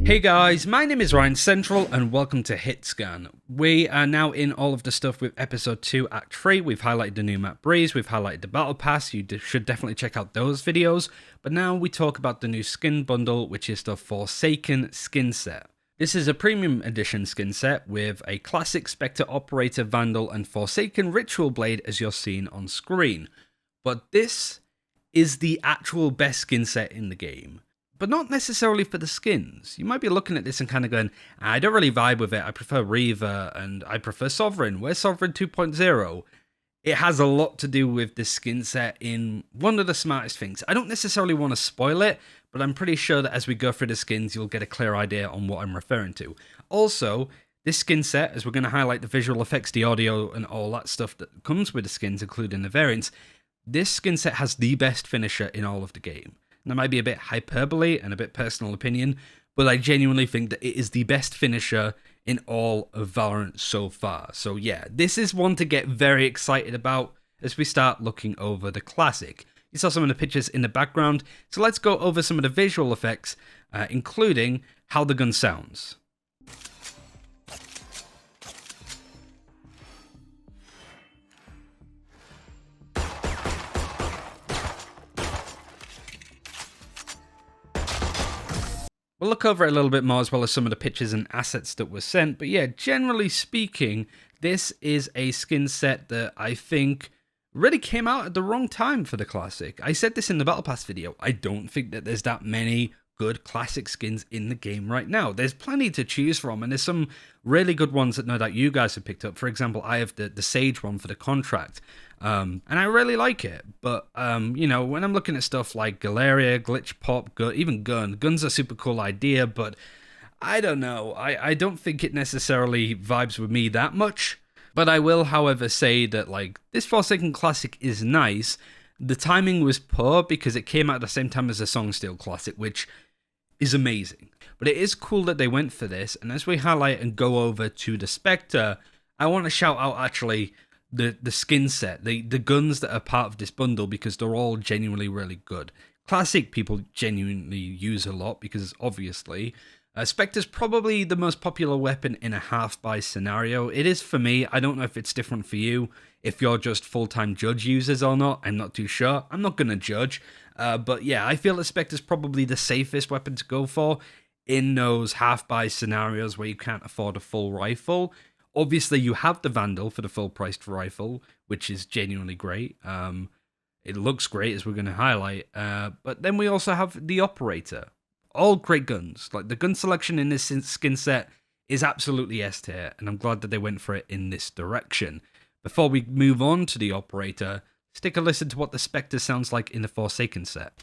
Hey guys, my name is RyanCentral and welcome to HitScan. We are now in all of the stuff with episode 2 act 3. We've highlighted the new map Breeze, we've highlighted the battle pass, you should definitely check out those videos. But now we talk about the new skin bundle, which is the Forsaken skin set. This is a premium edition skin set with a classic Spectre Operator Vandal and Forsaken Ritual Blade as you're seeing on screen. But this is the actual best skin set in the game. But not necessarily for the skins. You might be looking at this and kind of going, I don't really vibe with it, I prefer Reaver and I prefer Sovereign. Where's Sovereign 2.0? It has a lot to do with the skin set in one of the smartest things. I don't necessarily want to spoil it, but I'm pretty sure that as we go through the skins, you'll get a clear idea on what I'm referring to. Also, this skin set, as we're going to highlight the visual effects, the audio, and all that stuff that comes with the skins, including the variants, this skin set has the best finisher in all of the game. That might be a bit hyperbole and a bit personal opinion, but I genuinely think that it is the best finisher in all of Valorant so far. So yeah, this is one to get very excited about as we start looking over the classic. You saw some of the pictures in the background, so let's go over some of the visual effects, including how the gun sounds. We'll look over it a little bit more as well as some of the pictures and assets that were sent. But yeah, generally speaking, this is a skin set that I think really came out at the wrong time for the classic. I said this in the Battle Pass video. I don't think that there's that many good classic skins in the game right now. There's plenty to choose from, and there's some really good ones that no doubt you guys have picked up. For example, I have the Sage one for the contract, and I really like it. But, you know, when I'm looking at stuff like Galeria, Glitch Pop, even Gun's a super cool idea, but I don't know. I don't think it necessarily vibes with me that much. But I will, however, say that, like, this Forsaken Classic is nice. The timing was poor because it came out at the same time as the Songsteel Classic, which is amazing. But it is cool that they went for this, and as we highlight and go over to the Spectre, I want to shout out actually the skin set, the guns that are part of this bundle, because they're all genuinely really good. Classic people genuinely use a lot because obviously Spectre's probably the most popular weapon in a half-buy scenario. It is for me. I don't know if it's different for you, if you're just full-time judge users or not. I'm not too sure. I'm not going to judge. But yeah, I feel that Spectre's probably the safest weapon to go for in those half-buy scenarios where you can't afford a full rifle. Obviously, you have the Vandal for the full-priced rifle, which is genuinely great. It looks great, as we're going to highlight. But then we also have the Operator. All great guns. Like, the gun selection in this skin set is absolutely S tier, and I'm glad that they went for it in this direction. Before we move on to the Operator, let's take a listen to what the Spectre sounds like in the Forsaken set.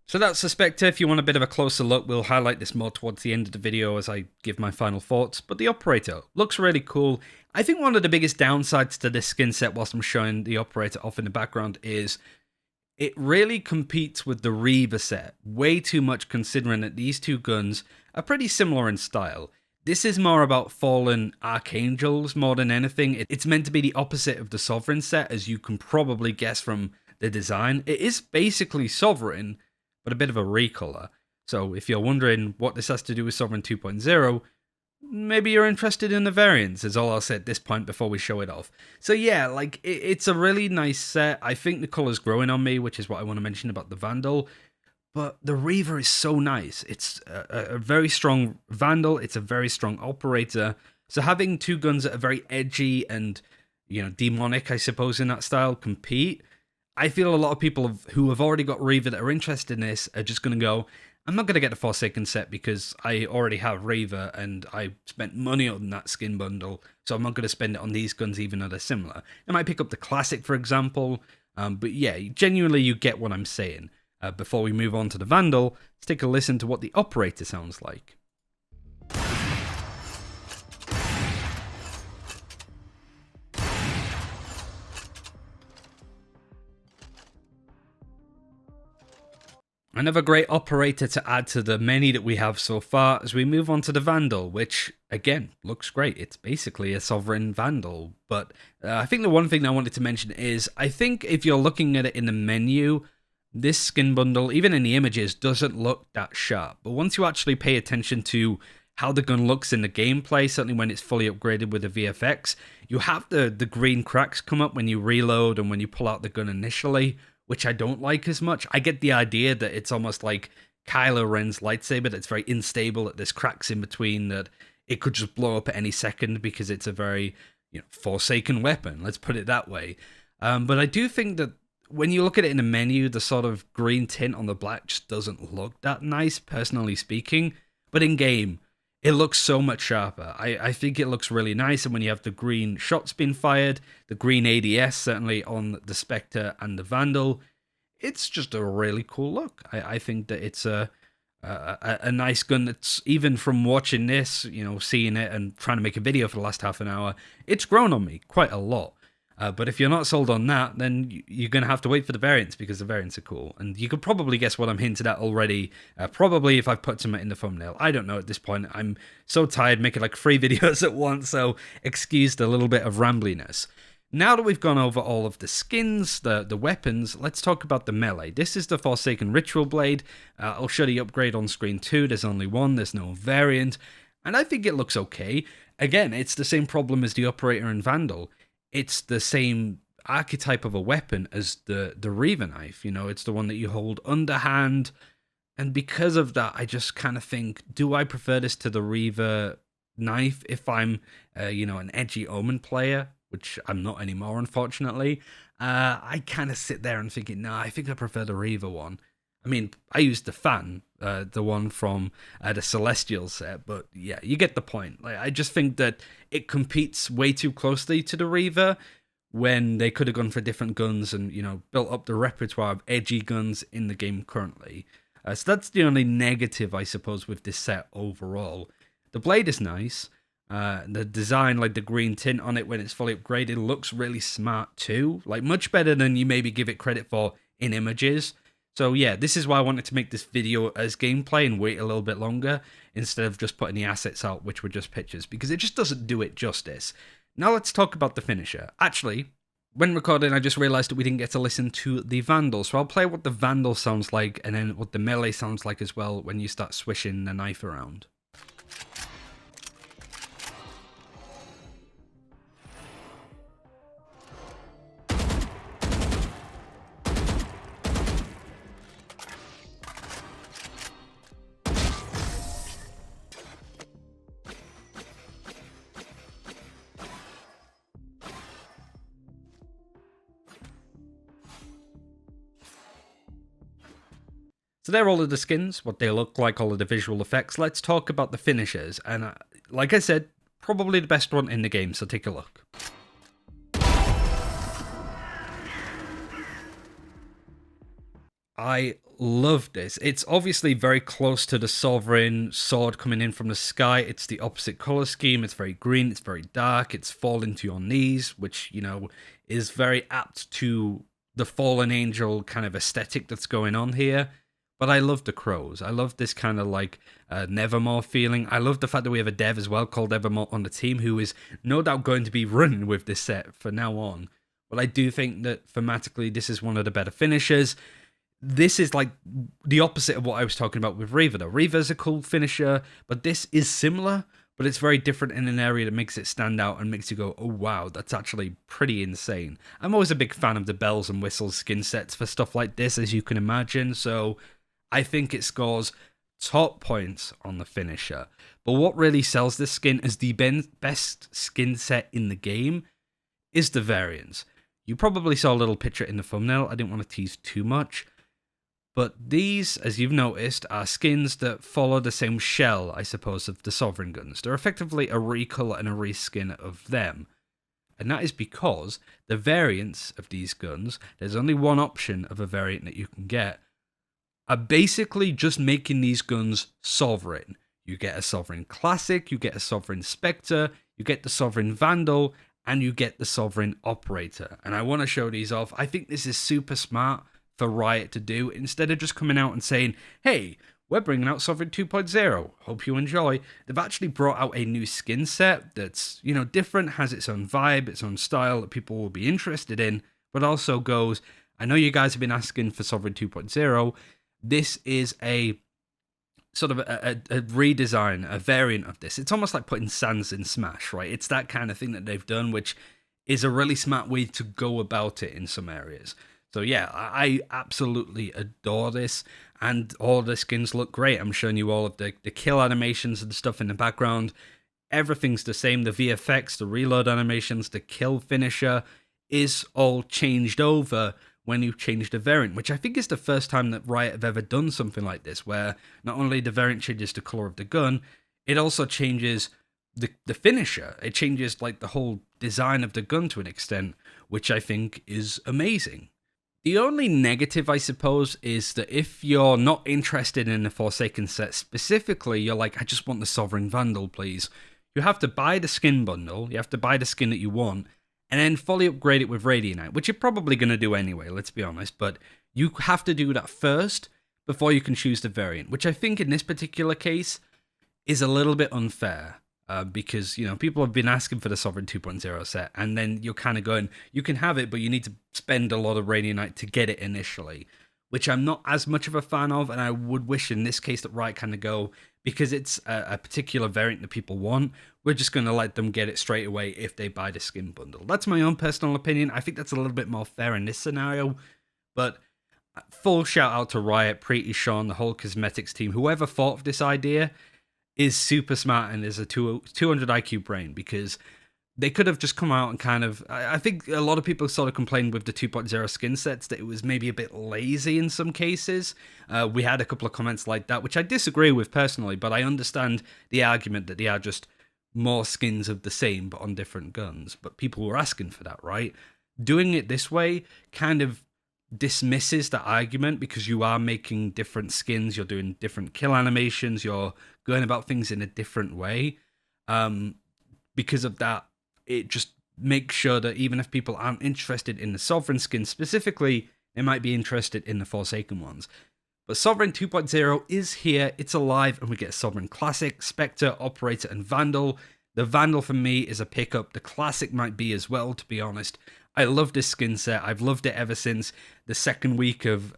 So that's the Spectre. If you want a bit of a closer look, we'll highlight this more towards the end of the video as I give my final thoughts. But the Operator looks really cool. I think one of the biggest downsides to this skin set, whilst I'm showing the Operator off in the background, is it really competes with the Reaver set way too much, considering that these two guns are pretty similar in style. This is more about fallen archangels more than anything. It's meant to be the opposite of the Sovereign set, as you can probably guess from the design. It is basically Sovereign, but a bit of a recolor. So if you're wondering what this has to do with Sovereign 2.0, maybe you're interested in the variants, is all I'll say at this point before we show it off. So yeah, like, it's a really nice set. I think the color's growing on me, which is what I want to mention about the Vandal. But the Reaver is so nice. It's a very strong Vandal. It's a very strong Operator. So having two guns that are very edgy and, you know, demonic, I suppose, in that style, compete, I feel a lot of people who have already got Reaver that are interested in this are just going to go, I'm not going to get the Forsaken set because I already have Reaver and I spent money on that skin bundle, so I'm not going to spend it on these guns even though they're similar. I might pick up the Classic, for example, but yeah, genuinely you get what I'm saying. Before we move on to the Vandal, let's take a listen to what the Operator sounds like. Another great operator to add to the many that we have so far as we move on to the Vandal, which again looks great. It's basically a sovereign Vandal, but I think the one thing I wanted to mention is I think if you're looking at it in the menu, this skin bundle, even in the images, doesn't look that sharp. But once you actually pay attention to how the gun looks in the gameplay, certainly when it's fully upgraded with the VFX, you have the green cracks come up when you reload and when you pull out the gun initially, which I don't like as much. I get the idea that it's almost like Kylo Ren's lightsaber that's very unstable, that there's cracks in between, that it could just blow up at any second because it's a very, forsaken weapon, let's put it that way. But I do think that when you look at it in the menu, the sort of green tint on the black just doesn't look that nice, personally speaking. But in game, it looks so much sharper. I think it looks really nice, and when you have the green shots being fired, the green ADS certainly on the Spectre and the Vandal, it's just a really cool look. I think that it's a nice gun that's, even from watching this, seeing it and trying to make a video for the last half an hour, it's grown on me quite a lot. But if you're not sold on that, then you're going to have to wait for the variants, because the variants are cool. And you could probably guess what I'm hinted at already, probably if I've put some in the thumbnail. I don't know at this point. I'm so tired making like 3 videos at once, so excuse the little bit of rambliness. Now that we've gone over all of the skins, the weapons, let's talk about the melee. This is the Forsaken Ritual Blade. I'll show the upgrade on screen too. There's only one, there's no variant. And I think it looks okay. Again, it's the same problem as the Operator and Vandal. It's the same archetype of a weapon as the Reaver knife. It's the one that you hold underhand. And because of that, I just kind of think, do I prefer this to the Reaver knife if I'm, an edgy Omen player, which I'm not anymore, unfortunately? I kind of sit there and thinking, I think I prefer the Reaver one. I mean, I used the fan, the one from the Celestial set, but yeah, you get the point. Like, I just think that it competes way too closely to the Reaver when they could have gone for different guns and, built up the repertoire of edgy guns in the game currently. So that's the only negative, I suppose, with this set overall. The blade is nice. The design, like the green tint on it when it's fully upgraded, looks really smart too. Like, much better than you maybe give it credit for in images. So yeah, this is why I wanted to make this video as gameplay and wait a little bit longer instead of just putting the assets out, which were just pictures, because it just doesn't do it justice. Now let's talk about the finisher. Actually, when recording, I just realized that we didn't get to listen to the Vandal, so I'll play what the Vandal sounds like and then what the melee sounds like as well when you start swishing the knife around. So they're all of the skins, what they look like, all of the visual effects. Let's talk about the finishers. And like I said, probably the best one in the game, so take a look. I love this. It's obviously very close to the Sovereign sword coming in from the sky. It's the opposite color scheme. It's very green. It's very dark. It's falling to your knees, which, is very apt to the Fallen Angel kind of aesthetic that's going on here. But I love the crows. I love this kind of like Nevermore feeling. I love the fact that we have a dev as well called Evermore on the team who is no doubt going to be running with this set for now on. But I do think that thematically this is one of the better finishers. This is like the opposite of what I was talking about with Reaver though. Reaver's a cool finisher, but this is similar, but it's very different in an area that makes it stand out and makes you go, oh wow, that's actually pretty insane. I'm always a big fan of the bells and whistles skin sets for stuff like this, as you can imagine, so I think it scores top points on the finisher. But what really sells this skin as the best skin set in the game is the variants. You probably saw a little picture in the thumbnail. I didn't want to tease too much. But these, as you've noticed, are skins that follow the same shell, I suppose, of the Sovereign guns. They're effectively a recolor and a reskin of them. And that is because the variants of these guns, there's only one option of a variant that you can get, are basically just making these guns Sovereign. You get a Sovereign Classic, you get a Sovereign Spectre, you get the Sovereign Vandal, and you get the Sovereign Operator. And I want to show these off. I think this is super smart for Riot to do, instead of just coming out and saying, hey, we're bringing out Sovereign 2.0. Hope you enjoy. They've actually brought out a new skin set that's, different, has its own vibe, its own style that people will be interested in, but also goes, I know you guys have been asking for Sovereign 2.0. This is a sort of a redesign, a variant of this. It's almost like putting Sans in Smash, right? It's that kind of thing that they've done, which is a really smart way to go about it in some areas. So yeah, I absolutely adore this, and all the skins look great. I'm showing you all of the kill animations and stuff in the background. Everything's the same. The VFX, the reload animations, the kill finisher is all changed over when you change the variant, which I think is the first time that Riot have ever done something like this, where not only the variant changes the color of the gun, it also changes the finisher. It changes like the whole design of the gun to an extent, which I think is amazing. The only negative, I suppose, is that if you're not interested in the Forsaken set specifically, you're like, I just want the Sovereign Vandal, please. You have to buy the skin bundle, you have to buy the skin that you want, and then fully upgrade it with Radiant, which you're probably going to do anyway, let's be honest, but you have to do that first before you can choose the variant, which I think in this particular case is a little bit unfair, because, people have been asking for the Sovereign 2.0 set, and then you're kind of going, you can have it, but you need to spend a lot of Radiant to get it initially, which I'm not as much of a fan of, and I would wish in this case that Riot kind of go, because it's a particular variant that people want, we're just going to let them get it straight away if they buy the skin bundle. That's my own personal opinion. I think that's a little bit more fair in this scenario, but full shout out to Riot, Preeti, Sean, the whole cosmetics team. Whoever thought of this idea is super smart and is a 200 IQ brain, because they could have just come out and kind of, I think a lot of people sort of complained with the 2.0 skin sets that it was maybe a bit lazy in some cases. We had a couple of comments like that, which I disagree with personally, but I understand the argument that they are just more skins of the same, but on different guns. But people were asking for that, right? Doing it this way kind of dismisses that argument, because you are making different skins, you're doing different kill animations, you're going about things in a different way. Because of that, it just makes sure that even if people aren't interested in the Sovereign skin specifically, they might be interested in the Forsaken ones. But Sovereign 2.0 is here, it's alive, and we get Sovereign Classic, Spectre, Operator, and Vandal. The Vandal for me is a pickup. The Classic might be as well, to be honest. I love this skin set. I've loved it ever since the second week of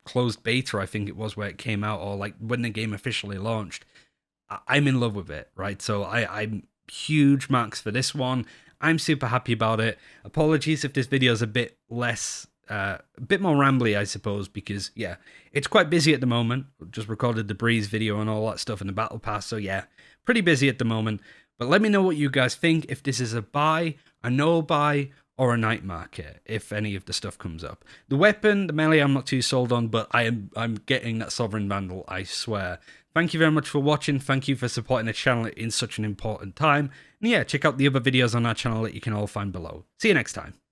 closed beta, I think it was, where it came out, or like when the game officially launched. I'm in love with it, right? So I'm huge marks for this one. I'm super happy about it. Apologies if this video is a bit less, a bit more rambly, I suppose, because yeah, it's quite busy at the moment. Just recorded the Breeze video and all that stuff in the Battle Pass, so yeah, pretty busy at the moment. But let me know what you guys think, if this is a buy, a no buy, or a night market, if any of the stuff comes up. The weapon, the melee, I'm not too sold on, but I'm getting that Sovereign Vandal, I swear. Thank you very much for watching. Thank you for supporting the channel in such an important time. And yeah, check out the other videos on our channel that you can all find below. See you next time.